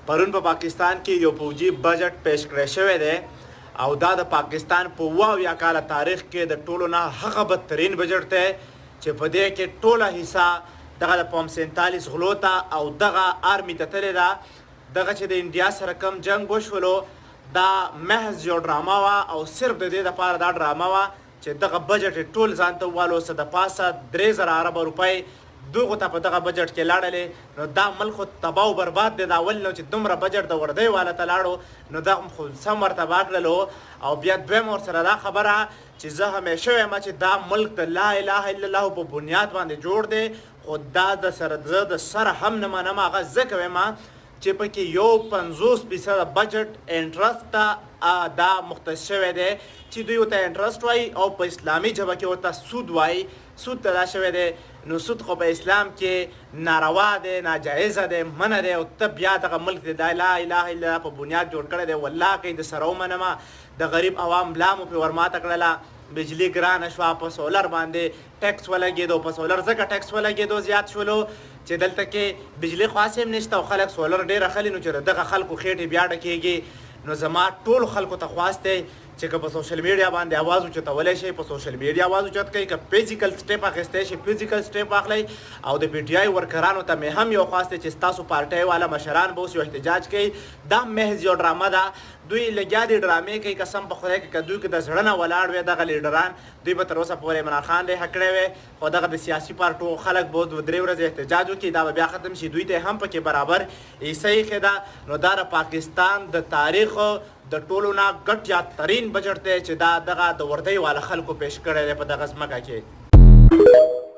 پرون په پاکستان کې یو فوجي بجټ پیش کړی شوی دی او دا د پاکستان په 72 کاله تاریخ کې د ټولو نه هغه بدترین بجټ دی چې په دې کې ټوله حصه دغه د پام 47 غلو ته او دغه آرمي ته تللې ده. دغه چې د انډیا سره کم جنګ وشولو دا محض یو ډرامه وه او صرف د دې دپاره دا ډرامه وه چې دغه بجټ یې ټول ځان ته ووالو څه د پاسه 3000 اربه روپۍ دغو ته په دغه بجټ کې لاړلې. نو دا ملک خو تباه او برباد دی. دا ول نو چې دومره بجټ د وردۍ والا ته لاړو نو دا خو سم ورته باکړلو. او بیا دویم ورسره دا خبره چې زه همیشه وایم چې دا ملک د لا اله الا الله په بنیاد باندې جوړ دی خو دا د سره زه د سره هم نه منم. هغه ځکه وایم چې پکې یو 50% بجټ انټرست ته دا مختص شوی دی چې دوی ورته انټرست وایي او په اسلامي ژبه کې ورته سود وایي. سود ته دا شوی دی. نو سود خو په اسلام کې ناروا دی، ناجایزه دی، منع دی او ته بیا دغه ملک دی دا لا اله الا الله په بنیاد جوړ کړی دی. والله که د سره ومنمه د غریب عوام ملا مو پرې ورماته کړله. بجلی ګرانه شوه، په سولر باندې ټیکس ولګېدو. په سولر ځکه ټیکس ولګېدو زیات شولو چې دلته کې بجلی خاص هم نشته او خلک سولر ډېر اخلي. نو چې دغه خلکو خېټې بیا ډکېږي. نو زما ټول خلکو ته خواست دی چې که په سوشل میډیا باندې आवाज اوچتولی شي په سوشل میډیا आवाज اوچت کوئ. که فزیکل سټیپ اخیستی شي فزیکل سټیپ واخلئ. او د پی ټي آی ورکرانو ته مې هم یو خواست دی چې ستاسو پارټۍ والا مشران به اوس یو احتجاج کوي. دا محض یو ډرامه ده. دوی لګیا دي ډرامې کوي. قسم په خدای که دوی که د زړه نه ولاړ وی دغه لیډران دوی به تر اوسه پورې عمران خان رهه کړی وی خو دغه د سیاسي پارټو خلک به 2-3 ورځې احتجاج وکړي. دا به بیا ختم شي. دوی ته هم پکې برابر حصه ایښې ده. نو دا د پاکستان د تاریخ د ټولو نه ګټ یادترین بجټ دی چې دا دغه د وردۍ والا خلکو پیش کړی دی په دغه ځمکه کې.